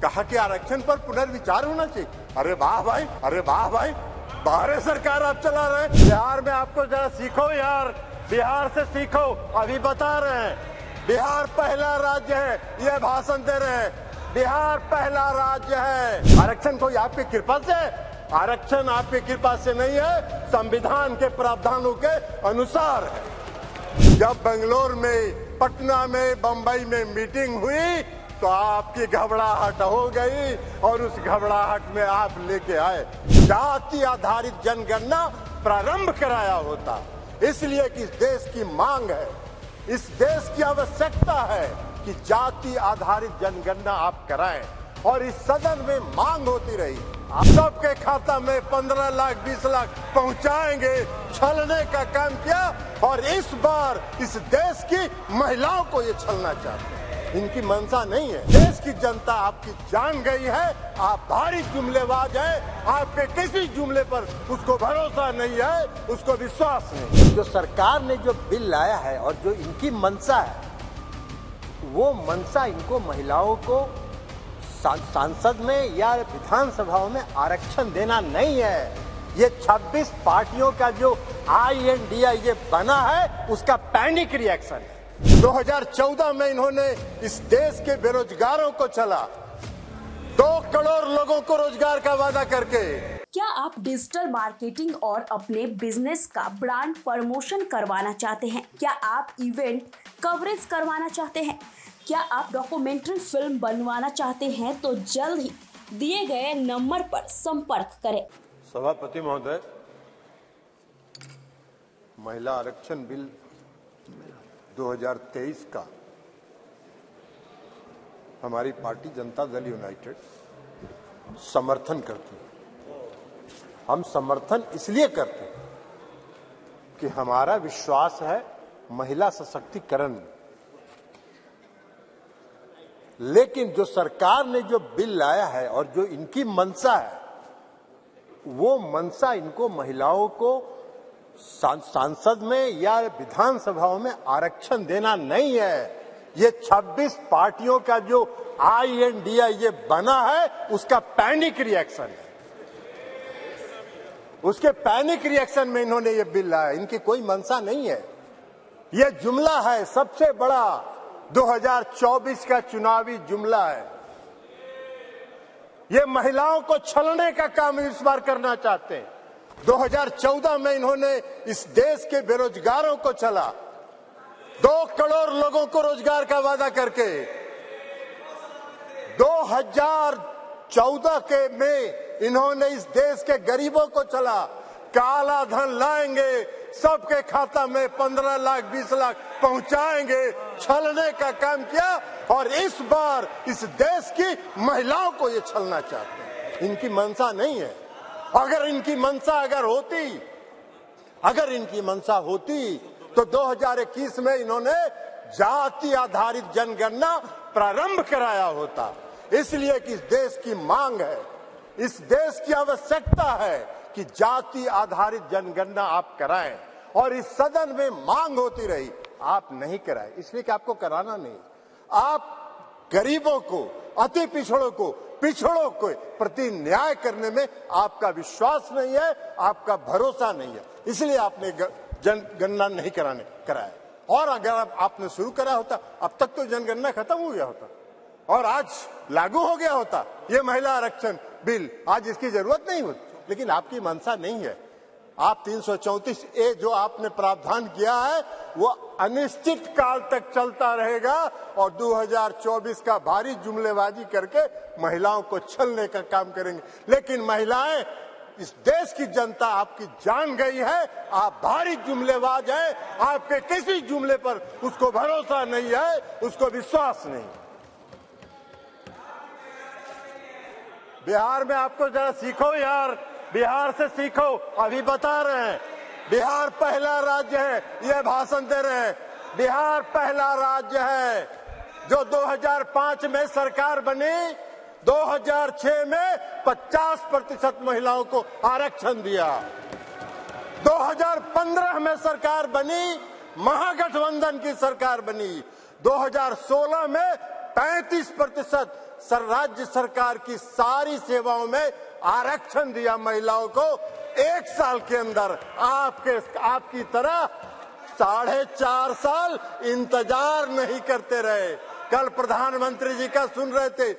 कहा कि आरक्षण पर पुनर्विचार होना चाहिए। अरे वाह भाई, अरे वाह भाई, बाहर सरकार आप चला रहे हैं। बिहार में आपको जरा सीखो यार, बिहार से सीखो। अभी बता रहे हैं बिहार पहला राज्य है, ये भाषण दे रहे हैं बिहार पहला राज्य है। आरक्षण कोई आपकी कृपा से? आरक्षण आपकी कृपा से नहीं है, संविधान के प्रावधानों के अनुसार है। जब बेंगलोर में, पटना में, बंबई में मीटिंग हुई तो आपकी घबराहट हो गई और उस घबराहट में आप लेके आए जाति आधारित जनगणना प्रारंभ कराया होता, इसलिए कि इस देश की मांग है, इस देश की आवश्यकता है कि जाति आधारित जनगणना आप कराएं। और इस सदन में मांग होती रही, आप सबके खाता में 15 लाख 20 लाख पहुंचाएंगे, छलने का काम किया। और इस बार इस देश की महिलाओं को ये छलना चाहते हैं, इनकी मंशा नहीं है। देश की जनता आपकी जान गई है, आप भारी जुमलेबाज हैं, आपके किसी जुमले पर उसको भरोसा नहीं है, उसको विश्वास नहीं। जो सरकार ने जो बिल लाया है और जो इनकी मंशा है, वो मंशा इनको महिलाओं को सांसद में या विधानसभाओं में आरक्षण देना नहीं है। ये 26 पार्टियों का जो INDA ये बना है, उसका पैनिक रिएक्शन है। 2014 में इन्होंने इस देश के बेरोजगारों को चला, 2 करोड़ लोगों को रोजगार का वादा करके। क्या आप डिजिटल मार्केटिंग और अपने बिजनेस का ब्रांड प्रमोशन करवाना चाहते हैं? क्या आप इवेंट कवरेज करवाना चाहते हैं? क्या आप डॉक्यूमेंट्री फिल्म बनवाना चाहते हैं? तो जल्द ही दिए गए नंबर पर संपर्क करें। सभापति महोदय, महिला आरक्षण बिल 2023 का हमारी पार्टी जनता दल यूनाइटेड समर्थन करती है। हम समर्थन इसलिए करते हैं कि हमारा विश्वास है महिला सशक्तिकरण में। लेकिन जो सरकार ने जो बिल लाया है और जो इनकी मंशा है, वो मंशा इनको महिलाओं को सांसद में या विधानसभाओं में आरक्षण देना नहीं है। ये 26 पार्टियों का जो INDA ये बना है, उसका पैनिक रिएक्शन है। उसके पैनिक रिएक्शन में इन्होंने ये बिल लाया, इनकी कोई मंशा नहीं है। ये जुमला है, सबसे बड़ा 2024 का चुनावी जुमला है। ये महिलाओं को छलने का काम इस बार करना चाहते हैं। 2014 में इन्होंने इस देश के बेरोजगारों को चला, 2 करोड़ लोगों को रोजगार का वादा करके। 2014 के में इन्होंने इस देश के गरीबों को चला, काला धन लाएंगे, सबके खाता में 15 लाख 20 लाख पहुंचाएंगे, छलने का काम किया। और इस बार इस देश की महिलाओं को ये छलना चाहते हैं, इनकी मंशा नहीं है। अगर इनकी मंशा होती तो 2021 में इन्होंने जाति आधारित जनगणना प्रारंभ कराया होता, इसलिए कि इस देश की मांग है, इस देश की आवश्यकता है कि जाति आधारित जनगणना आप कराएं। और इस सदन में मांग होती रही, आप नहीं कराए, इसलिए कि आपको कराना नहीं। आप गरीबों को, अति पिछड़ों को प्रति न्याय करने में आपका विश्वास नहीं है, आपका भरोसा नहीं है, इसलिए आपने जनगणना नहीं कराया। और अगर आपने शुरू करा होता, अब तक तो जनगणना खत्म हो गया होता और आज लागू हो गया होता ये महिला आरक्षण बिल, आज इसकी जरूरत नहीं होती। लेकिन आपकी मंशा नहीं है। आप 334A जो आपने प्रावधान किया है, वो अनिश्चित काल तक चलता रहेगा और 2024 का भारी जुमलेबाजी करके महिलाओं को छलने का काम करेंगे। लेकिन महिलाएं, इस देश की जनता आपकी जान गई है, आप भारी जुमलेबाज हैं, आपके किसी जुमले पर उसको भरोसा नहीं है, उसको विश्वास नहीं। बिहार में आपको जरा सीखो यार, बिहार से सीखो। अभी बता रहे हैं बिहार पहला राज्य है, ये भाषण दे रहे हैं बिहार पहला राज्य है। जो 2005 में सरकार बनी, 2006 में 50% महिलाओं को आरक्षण दिया। 2015 में सरकार बनी, महागठबंधन की सरकार बनी। 2016 में 35% सर राज्य सरकार की सारी सेवाओं में आरक्षण दिया महिलाओं को। 1 साल के अंदर आपकी तरह 4.5 साल इंतजार नहीं करते रहे। कल प्रधानमंत्री जी का सुन रहे थे,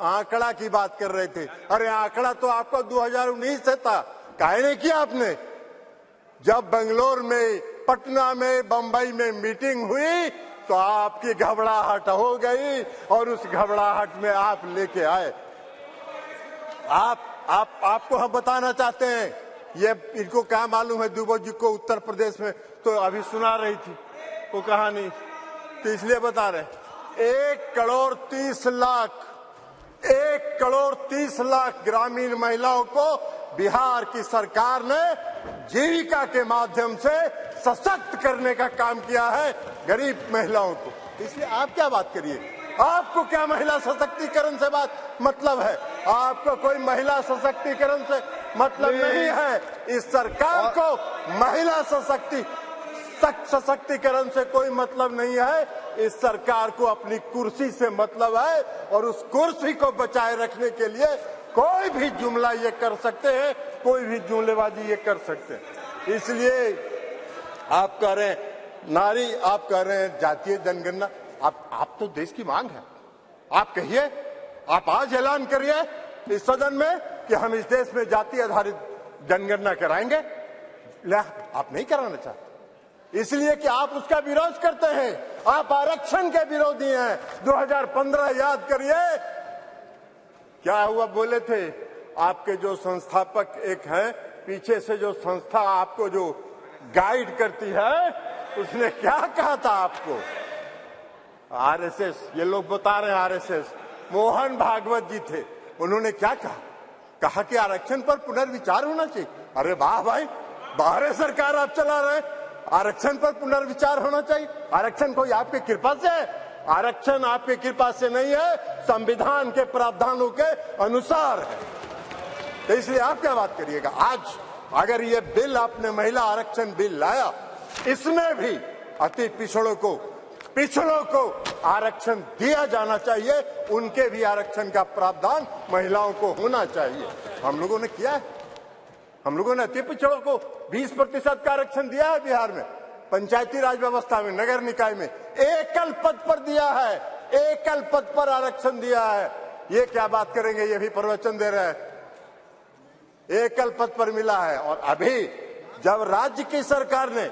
आंकड़ा की बात कर रहे थे। अरे आंकड़ा तो आपको 2019 से था, काहे नहीं किया आपने? जब बेंगलोर में, पटना में, बंबई में मीटिंग हुई तो आपकी घबराहट हो गई और उस घबराहट में आप लेके आए। आपको हम बताना चाहते हैं, ये इनको क्या मालूम है दुबे जी को उत्तर प्रदेश में तो अभी सुना रही थी वो कहानी, तो इसलिए बता रहे। 1 करोड़ 30 लाख ग्रामीण महिलाओं को बिहार की सरकार ने जीविका के माध्यम से सशक्त करने का काम किया है, गरीब महिलाओं को। इसलिए आप क्या बात करिए, आपको क्या महिला सशक्तिकरण से बात मतलब है? आपको कोई महिला सशक्तिकरण से मतलब नहीं है। इस सरकार को महिला सशक्तिकरण से कोई मतलब नहीं है। इस सरकार को अपनी कुर्सी से मतलब है और उस कुर्सी को बचाए रखने के लिए कोई भी जुमला ये कर सकते हैं, कोई भी जुमलेबाजी ये कर सकते हैं। इसलिए आप कह रहे हैं नारी, आप कह रहे हैं जातीय जनगणना, आप तो देश की मांग है, आप कहिए, आप आज ऐलान करिए इस सदन में कि हम इस देश में जाति आधारित जनगणना कराएंगे। आप नहीं कराना चाहते इसलिए कि आप उसका विरोध करते हैं, आप आरक्षण के विरोधी हैं। 2015 याद करिए क्या हुआ, बोले थे आपके जो संस्थापक एक हैं, पीछे से जो संस्था आपको जो गाइड करती है, उसने क्या कहा था आपको? आरएसएस, ये लोग बता रहे हैं आरएसएस, मोहन भागवत जी थे, उन्होंने क्या कहा कि आरक्षण पर पुनर्विचार होना चाहिए। अरे वाह भाई, बाहर सरकार आप चला रहे हैं, आरक्षण पर पुनर्विचार होना चाहिए। आरक्षण कोई आपकी कृपा से है? आरक्षण आपकी कृपा से नहीं है, संविधान के प्रावधानों के अनुसार है। तो इसलिए आप क्या बात करिएगा? आज अगर ये बिल आपने महिला आरक्षण बिल लाया, इसमें भी अति पिछड़ों को आरक्षण दिया जाना चाहिए, उनके भी आरक्षण का प्रावधान महिलाओं को होना चाहिए। हम लोगों ने किया है, हम लोगों ने अति पिछड़ों को 20% का आरक्षण दिया है बिहार में, पंचायती राज व्यवस्था में, नगर निकाय में एकल पद पर दिया है, एकल पद पर आरक्षण दिया है। ये क्या बात करेंगे, ये भी प्रवचन दे रहे हैं, एकल पद पर मिला है। और अभी जब राज्य की सरकार ने,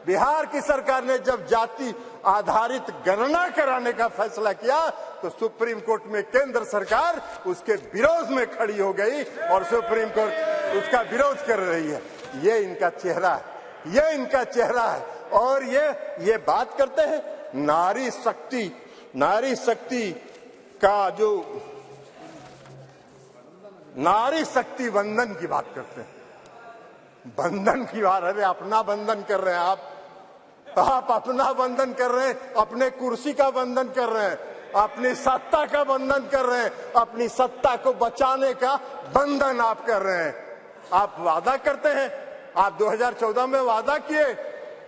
बिहार की सरकार ने जब जाति आधारित गणना कराने का फैसला किया तो सुप्रीम कोर्ट में केंद्र सरकार उसके विरोध में खड़ी हो गई और सुप्रीम कोर्ट उसका विरोध कर रही है। ये इनका चेहरा है, ये इनका चेहरा है। और ये बात करते हैं नारी शक्ति का जो नारी शक्ति बंधन की बात करते हैं, बंधन की बात। अरे अपना बंधन कर रहे हैं आप अपना बंधन कर रहे हैं, अपने कुर्सी का बंधन कर रहे हैं, अपनी सत्ता का बंधन कर रहे हैं, अपनी सत्ता को बचाने का बंधन आप कर रहे हैं। आप वादा करते हैं, आप 2014 में वादा किए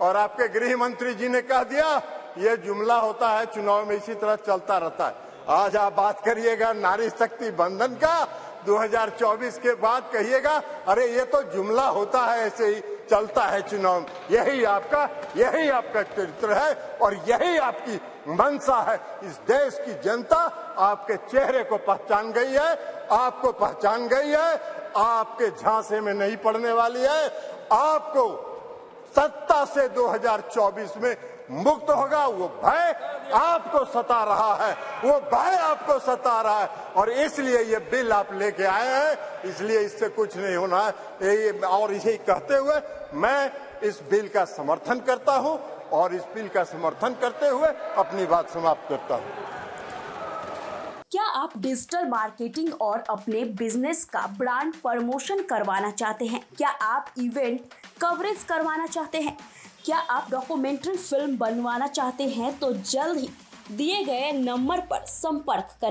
और आपके गृह मंत्री जी ने कह दिया ये जुमला होता है, चुनाव में इसी तरह चलता रहता है। आज आप बात करिएगा नारी शक्ति बंधन का, 2024 के बाद कहिएगा अरे ये तो जुमला होता है, ऐसे ही चलता है चुनाव। यही आपका चरित्र है और यही आपकी मंशा है। इस देश की जनता आपके चेहरे को पहचान गई है, आपको पहचान गई है, आपके झांसे में नहीं पड़ने वाली है। आपको सत्ता से 2024 में मुक्त होगा, वो भय आपको सता रहा है, वो भय आपको सता रहा है। और इसलिए ये बिल आप लेके आए हैं, इसलिए इससे कुछ नहीं होना है। और इसे कहते हुए मैं इस बिल का समर्थन करता हूं और इस बिल का समर्थन करते हुए अपनी बात समाप्त करता हूं। क्या आप डिजिटल मार्केटिंग और अपने बिजनेस का ब्रांड प्रमोशन करवाना चाहते हैं? क्या आप इवेंट कवरेज करवाना चाहते हैं? क्या आप डॉक्यूमेंट्री फिल्म बनवाना चाहते हैं? तो जल्द ही दिए गए नंबर पर संपर्क करें।